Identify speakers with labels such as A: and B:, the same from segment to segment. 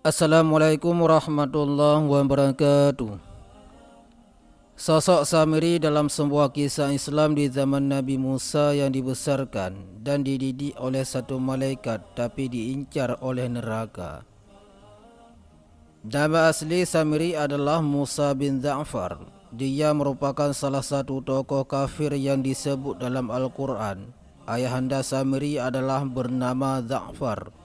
A: Assalamualaikum warahmatullahi wabarakatuh. Sosok Samiri dalam sebuah kisah Islam di zaman Nabi Musa yang dibesarkan dan dididik oleh satu malaikat tapi diincar oleh neraka. Nama asli Samiri adalah Musa bin Ja'far. Dia merupakan salah satu tokoh kafir yang disebut dalam Al-Quran. Ayahanda Samiri adalah bernama Ja'far.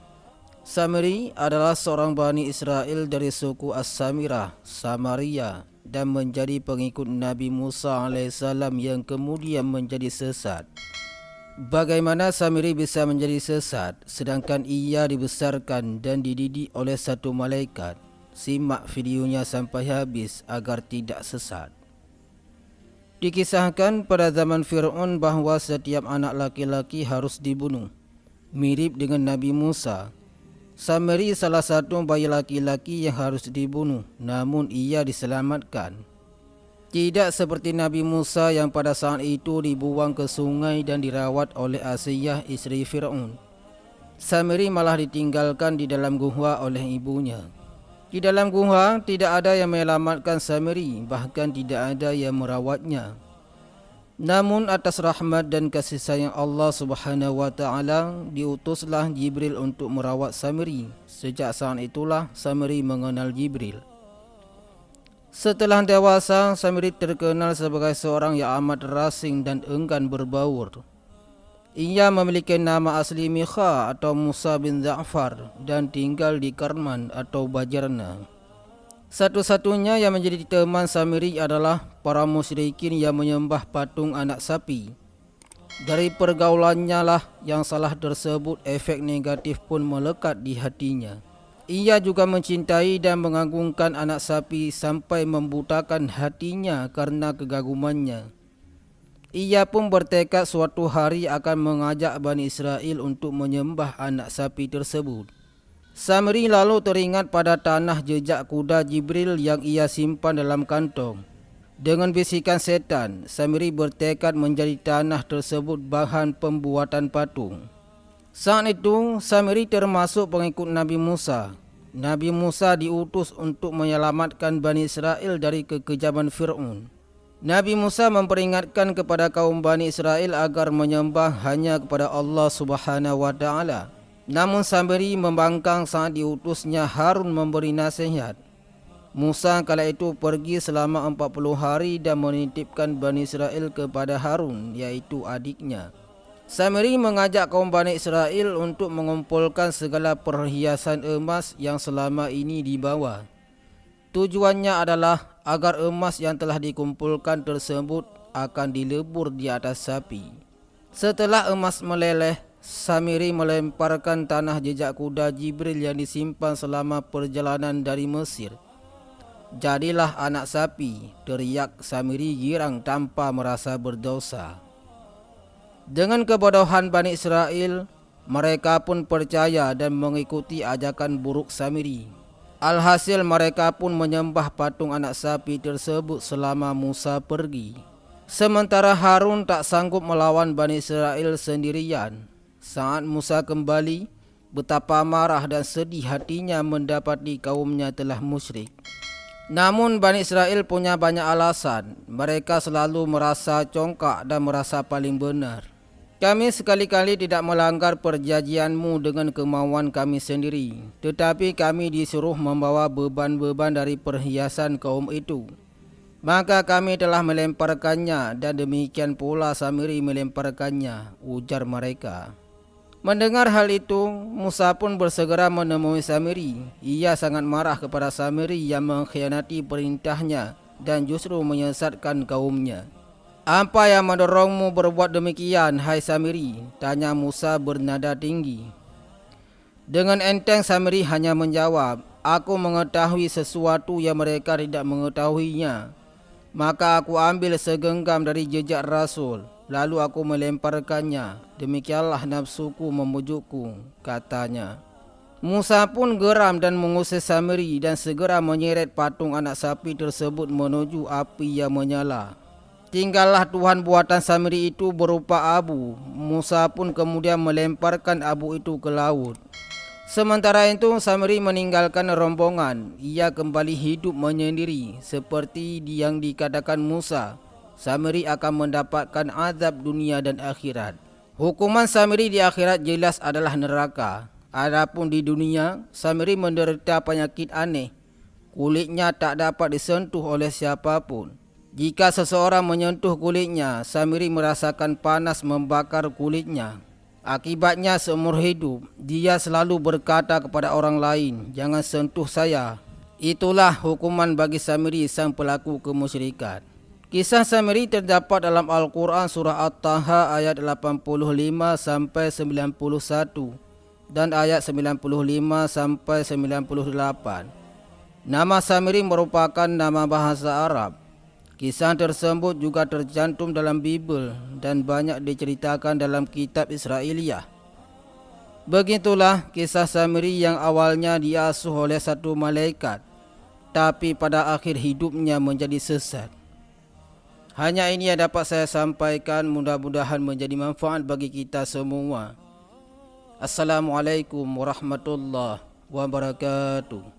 A: Samiri adalah seorang Bani Israel dari suku As-Samirah, Samaria, dan menjadi pengikut Nabi Musa AS yang kemudian menjadi sesat. Bagaimana Samiri bisa menjadi sesat sedangkan ia dibesarkan dan dididik oleh satu malaikat? Simak videonya sampai habis agar tidak sesat. Dikisahkan pada zaman Fir'aun bahawa setiap anak laki-laki harus dibunuh. Mirip dengan Nabi Musa, Samiri salah satu bayi laki-laki yang harus dibunuh, namun ia diselamatkan. Tidak seperti Nabi Musa yang pada saat itu dibuang ke sungai dan dirawat oleh Asiyah isteri Fir'aun. Samiri malah ditinggalkan di dalam gua oleh ibunya. Di dalam gua tidak ada yang menyelamatkan Samiri, bahkan tidak ada yang merawatnya. Namun atas rahmat dan kasih sayang Allah Subhanahu wa taala, diutuslah Jibril untuk merawat Samiri. Sejak saat itulah Samiri mengenal Jibril. Setelah dewasa, Samiri terkenal sebagai seorang yang amat rasing dan enggan berbaur. Ia memiliki nama asli Mikha atau Musa bin Ja'far dan tinggal di Karman atau Bajarna. Satu-satunya yang menjadi teman Samiri adalah para musyrikin yang menyembah patung anak sapi. Dari pergaulannya lah yang salah tersebut, efek negatif pun melekat di hatinya. Ia juga mencintai dan mengagungkan anak sapi sampai membutakan hatinya karena kegagumannya. Ia pun bertekad suatu hari akan mengajak Bani Israel untuk menyembah anak sapi tersebut. Samiri lalu teringat pada tanah jejak kuda Jibril yang ia simpan dalam kantong. Dengan bisikan setan, Samiri bertekad menjadi tanah tersebut bahan pembuatan patung. Saat itu, Samiri termasuk pengikut Nabi Musa. Nabi Musa diutus untuk menyelamatkan Bani Israel dari kekejaman Fir'aun. Nabi Musa memperingatkan kepada kaum Bani Israel agar menyembah hanya kepada Allah Subhanahu wa taala. Namun Samiri membangkang saat diutusnya Harun memberi nasihat. Musa kala itu pergi selama 40 hari dan menitipkan Bani Israel kepada Harun, yaitu adiknya. Samiri mengajak kaum Bani Israel untuk mengumpulkan segala perhiasan emas yang selama ini dibawa. Tujuannya adalah agar emas yang telah dikumpulkan tersebut akan dilebur di atas sapi. Setelah emas meleleh, Samiri melemparkan tanah jejak kuda Jibril yang disimpan selama perjalanan dari Mesir. Jadilah anak sapi, teriak Samiri girang tanpa merasa berdosa. Dengan kebodohan Bani Israel, mereka pun percaya dan mengikuti ajakan buruk Samiri. Alhasil mereka pun menyembah patung anak sapi tersebut selama Musa pergi. Sementara Harun tak sanggup melawan Bani Israel sendirian. Saat Musa kembali, betapa marah dan sedih hatinya mendapati kaumnya telah musyrik. Namun Bani Israel punya banyak alasan. Mereka selalu merasa congkak dan merasa paling benar. Kami sekali-kali tidak melanggar perjanjianmu dengan kemauan kami sendiri, tetapi kami disuruh membawa beban-beban dari perhiasan kaum itu. Maka kami telah melemparkannya dan demikian pula Samiri melemparkannya, ujar mereka. Mendengar hal itu, Musa pun bersegera menemui Samiri. Ia sangat marah kepada Samiri yang mengkhianati perintahnya dan justru menyesatkan kaumnya. Apa yang mendorongmu berbuat demikian, hai Samiri? Tanya Musa bernada tinggi. Dengan enteng Samiri hanya menjawab, aku mengetahui sesuatu yang mereka tidak mengetahuinya. Maka aku ambil segenggam dari jejak Rasul, lalu aku melemparkannya. Demikianlah nafsuku memujukku, katanya. Musa pun geram dan mengusir Samiri dan segera menyeret patung anak sapi tersebut menuju api yang menyala. Tinggallah Tuhan buatan Samiri itu berupa abu. Musa pun kemudian melemparkan abu itu ke laut. Sementara itu Samiri meninggalkan rombongan. Ia kembali hidup menyendiri seperti yang dikatakan Musa. Samiri akan mendapatkan azab dunia dan akhirat. Hukuman Samiri di akhirat jelas adalah neraka. Adapun di dunia, Samiri menderita penyakit aneh. Kulitnya tak dapat disentuh oleh siapapun. Jika seseorang menyentuh kulitnya, Samiri merasakan panas membakar kulitnya. Akibatnya seumur hidup, dia selalu berkata kepada orang lain, "Jangan sentuh saya." Itulah hukuman bagi Samiri, sang pelaku kemusyrikan. Kisah Samiri terdapat dalam Al-Quran surah At-Taha ayat 85 sampai 91 dan ayat 95 sampai 98. Nama Samiri merupakan nama bahasa Arab. Kisah tersebut juga tercantum dalam Bible dan banyak diceritakan dalam kitab Israiliyah. Begitulah kisah Samiri yang awalnya diasuh oleh satu malaikat, tapi pada akhir hidupnya menjadi sesat. Hanya ini yang dapat saya sampaikan, mudah-mudahan menjadi manfaat bagi kita semua. Assalamualaikum warahmatullahi wabarakatuh.